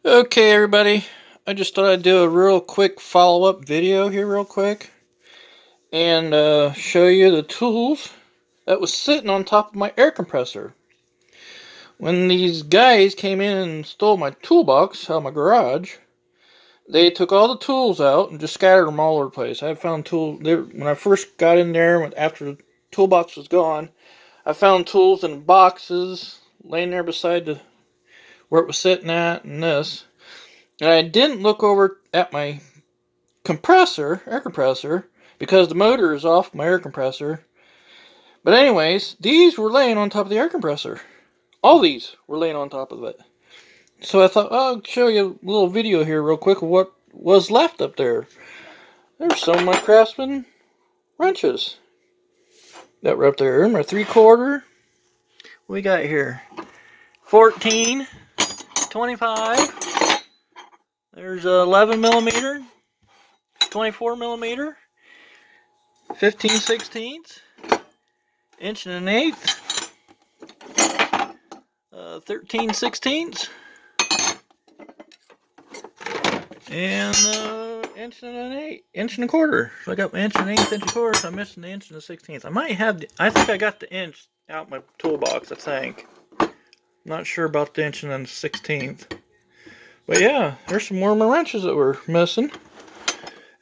Okay, everybody, I just thought I'd do a real quick follow-up video here real quick and show you the tools that was sitting on top of my air compressor. When these guys came in and stole my toolbox out of my garage, they took all the tools out and just scattered them all over the place. I found tools there when I first got in there after the toolbox was gone. I found tools in boxes laying there beside where it was sitting at and this. And I didn't look over at my air compressor, because the motor is off my air compressor. But anyways, these were laying on top of the air compressor. All these were laying on top of it. So I thought, I'll show you a little video here real quick of what was left up there. There's some of my Craftsman wrenches that were up there. My 3/4. What we got here? 14, 25. There's 11 millimeter, 24 millimeter, 15/16, inch and an eighth, 13/16, and inch and a quarter. So I got my inch and an eighth, inch and a quarter. So I'm missing the inch and the 16th. I think I got the inch out my toolbox. I think. I'm not sure about the inch and then the 16th. But yeah, there's some more of my wrenches that were missing.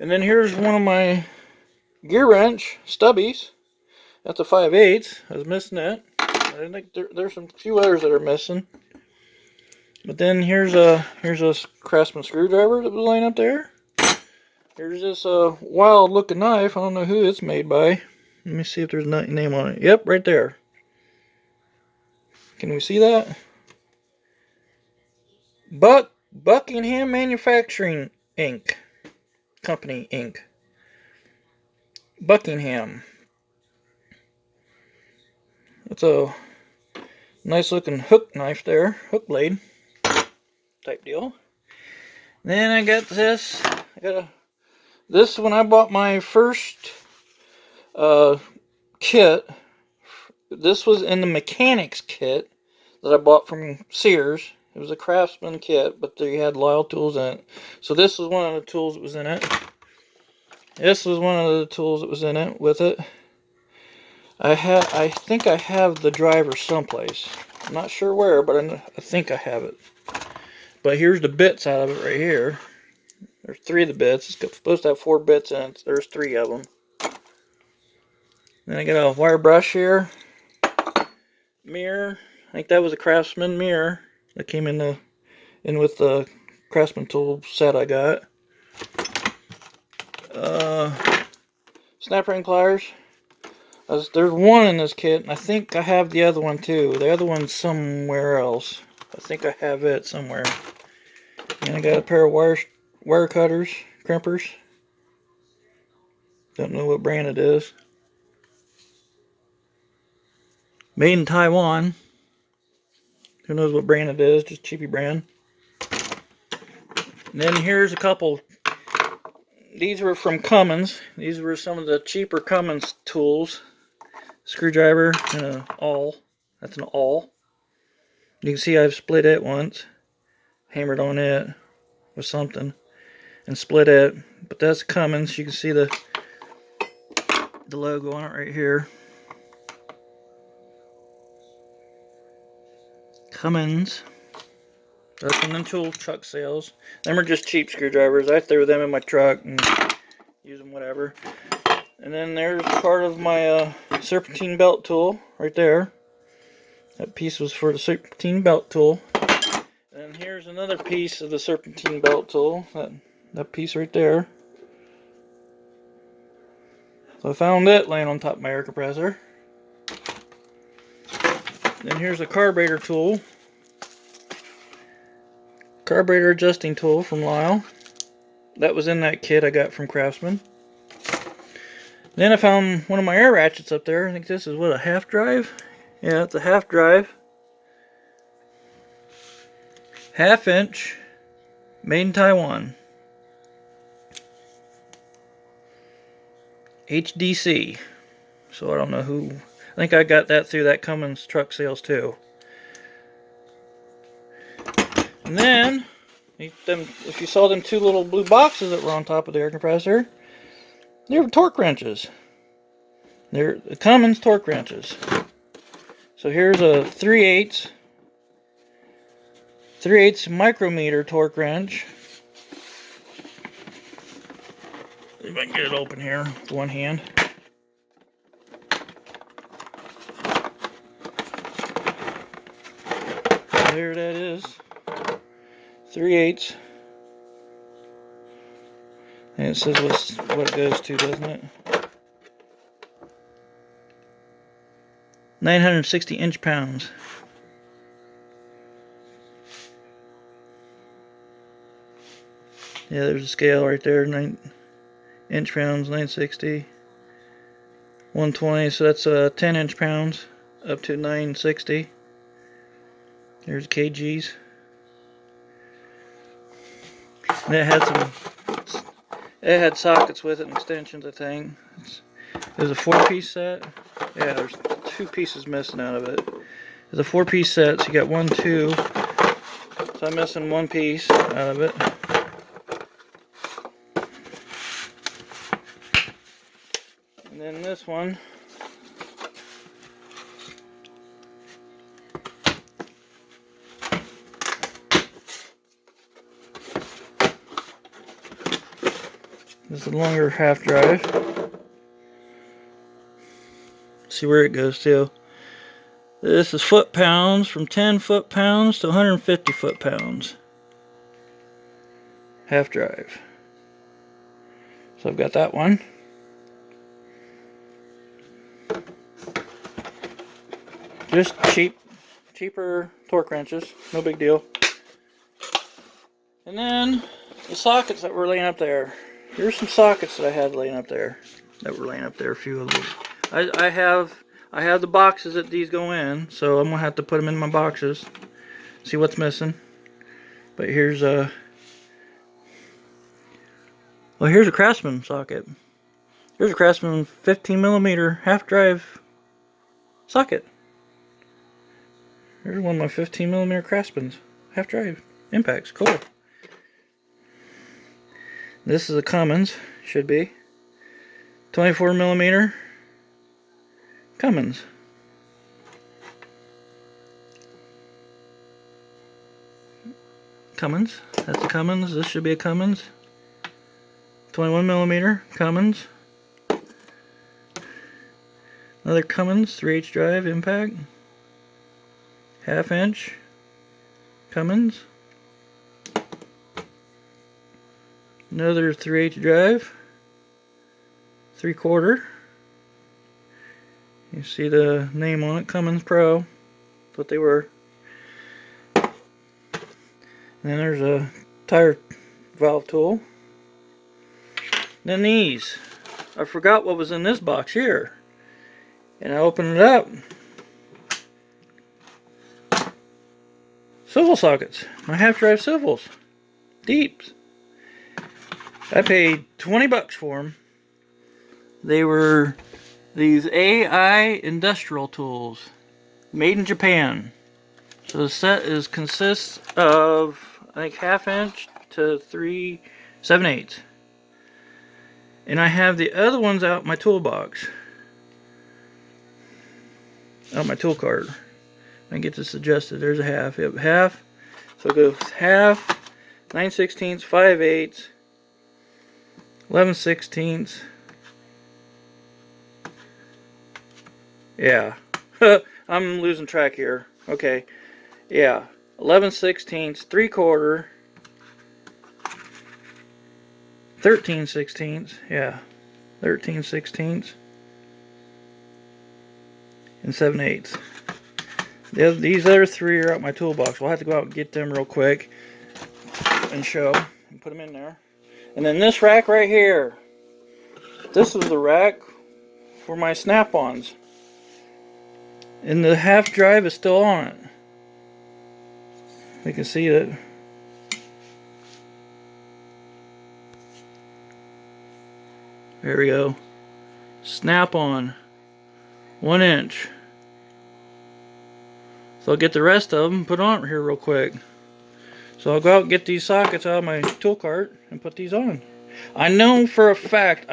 And then here's one of my gear wrench stubbies. That's a 5/8. I was missing that. I think there's some few others that are missing. But then here's a Craftsman Screwdriver that was laying up there. Here's this wild looking knife. I don't know who it's made by. Let me see if there's a name on it. Yep, right there. Can we see that? Buckingham Manufacturing Inc. Company Inc. Buckingham. That's a nice looking hook knife there, hook blade type deal. Then I got this. This when I bought my first kit. This was in the mechanics kit that I bought from Sears. It was a Craftsman kit, but they had Lyle tools in it. So this was one of the tools that was in it. This was one of the tools that was in it with it. I think I have the driver someplace. I'm not sure where, but I think I have it. But here's the bits out of it right here. There's 3 of the bits. It's supposed to have 4 bits in it. There's 3 of them. Then I got a wire brush here. Mirror. I think that was a Craftsman mirror that came in with the Craftsman tool set I got. Snap ring pliers. There's one in this kit, and I think I have the other one too. The other one's somewhere else. I think I have it somewhere. And I got a pair of wire cutters, crimpers. Don't know what brand it is. Made in Taiwan. Who knows what brand it is? Just cheapy brand. And then here's a couple. These were from Cummins. These were some of the cheaper Cummins tools. Screwdriver and an awl. That's an awl. You can see I've split it once. Hammered on it with something. And split it. But that's Cummins. You can see the logo on it right here. Cummins. That's from them tool truck sales. Them are just cheap screwdrivers. I threw them in my truck and use them whatever. And then there's part of my serpentine belt tool right there. That piece was for the serpentine belt tool. And here's another piece of the serpentine belt tool. That piece right there. So I found it laying on top of my air compressor. Then here's a carburetor tool. Carburetor adjusting tool from Lyle. That was in that kit I got from Craftsman. Then I found one of my air ratchets up there. I think this is what, a half drive? Yeah, it's a half drive. 1/2 inch. Made in Taiwan. HDC. So I don't know who. I think I got that through that Cummins truck sales too. And then If you saw them two little blue boxes that were on top of the air compressor, they were torque wrenches. They're the Cummins torque wrenches. So here's a 3/8 micrometer torque wrench. If I can get it open here with one hand. There that is. 3/8. And it says what it goes to, doesn't it? 960 inch-pounds. Yeah, there's a scale right there. 9 inch-pounds, 960. 120, so that's 10 inch-pounds up to 960. There's kgs. And it had sockets with it and extensions, I think. There's a 4-piece set. Yeah, there's 2 pieces missing out of it. There's a 4-piece set, so you got 1, 2. So I'm missing 1 piece out of it. And then this one. This is a longer half drive. See where it goes to. This is foot-pounds, from 10 foot-pounds to 150 foot-pounds. Half drive. So I've got that one. Just cheaper torque wrenches, no big deal. And then the sockets that were laying up there. Here's some sockets that I had laying up there. A few of them. I have the boxes that these go in, so I'm gonna have to put them in my boxes. See what's missing. But here's a Craftsman socket. Here's a Craftsman 15mm half drive socket. Here's one of my 15mm Craftsmans half drive impacts. Cool. This is a Cummins, should be 24mm Cummins. That's a Cummins. This should be a Cummins. 21mm Cummins. Another Cummins 3/8 drive impact. 1/2 inch Cummins. Another 3/8 drive. 3/4. You see the name on it, Cummins Pro. That's what they were. And then there's a tire valve tool. Then these. I forgot what was in this box here. And I opened it up. Swivel sockets. My half drive swivels. Deeps. I paid 20 bucks for them. They were these AI industrial tools, made in Japan. So the set consists of, I think, 1/2 inch to 3/7/8. And I have the other ones out my toolbox, out my tool cart. I can get this adjusted. There's a half. Yep, half. So it goes half, 9/16, 5/8, 11/16. Yeah, I'm losing track here. Okay, yeah, 11/16, 3/4, 13/16. Yeah, 13/16, and 7/8. These other 3 are out my toolbox. We'll have to go out and get them real quick and show and put them in there. And then this rack right here. This is the rack for my snap-ons. And the half drive is still on it. You can see that. There we go. Snap-on. 1 inch. So I'll get the rest of them put on here real quick. So I'll go out and get these sockets out of my tool cart and put these on. I know for a fact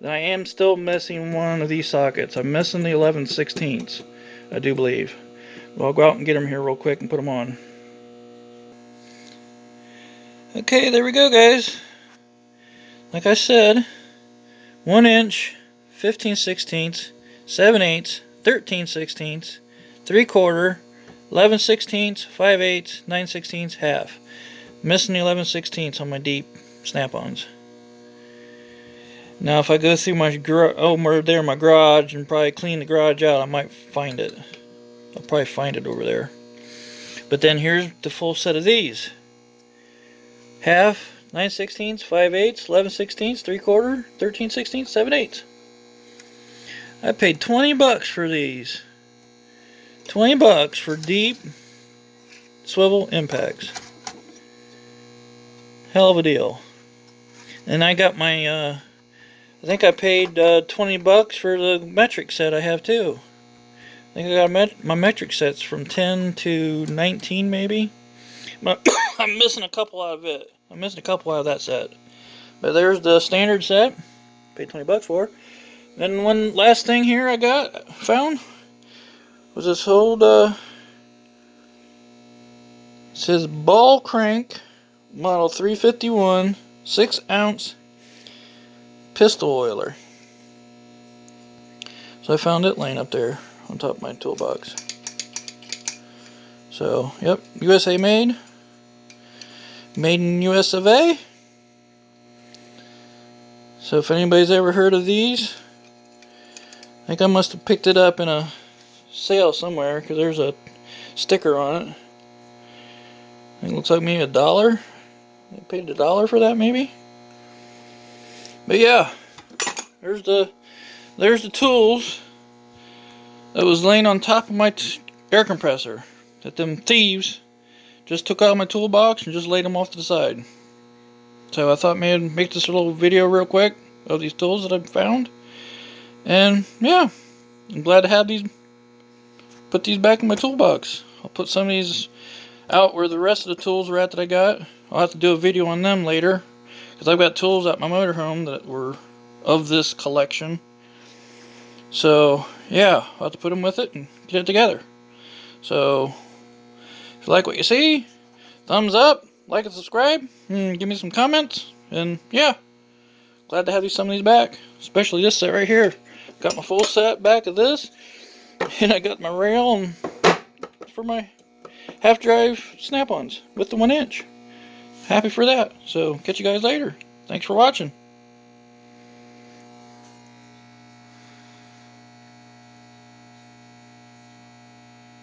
that I am still missing one of these sockets. I'm missing the 11/16, I do believe. Well, I'll go out and get them here real quick and put them on. Okay, there we go, guys. Like I said, 1 inch, 15/16, 7/8, 13/16, 3/4, 11/16, 5/8, 9/16, half. Missing the 11/16 on my deep snap-ons. Now, if I go through my my garage and probably clean the garage out, I might find it. I'll probably find it over there. But then here's the full set of these. Half, 9/16, 5/8, 11/16, 3/4, 13/16, 7/8. I paid $20 for these. $20 for deep swivel impacts. Hell of a deal. And I got my, I think I paid $20 for the metric set I have too. I think I got my metric sets from 10 to 19 maybe. But I'm missing a couple out of it. I'm missing a couple out of that set. But there's the standard set. Paid $20 for. Then one last thing here I found was this old, it says ball crank model 351 6-ounce pistol oiler. So I found it laying up there on top of my toolbox. So, yep, USA made. Made in US of A. So if anybody's ever heard of these, I think I must have picked it up in a sale somewhere because there's a sticker on it. It looks like maybe $1. I paid $1 for that maybe. But yeah, there's the tools that was laying on top of my air compressor that them thieves just took out of my toolbox and just laid them off to the side. So I thought maybe I'd make this little video real quick of these tools that I've found. And yeah, I'm glad to have these, put these back in my toolbox. I'll put some of these out where the rest of the tools are at that I got. I'll have to do a video on them later, because I've got tools at my motorhome that were of this collection. So yeah, I'll have to put them with it and get it together. So if you like what you see, thumbs up, like and subscribe, and give me some comments. And yeah, glad to have some of these back, especially this set right here. Got my full set back of this, and I got my rail and for my half-drive snap-ons with the 1 inch. Happy for that. So catch you guys later. Thanks for watching.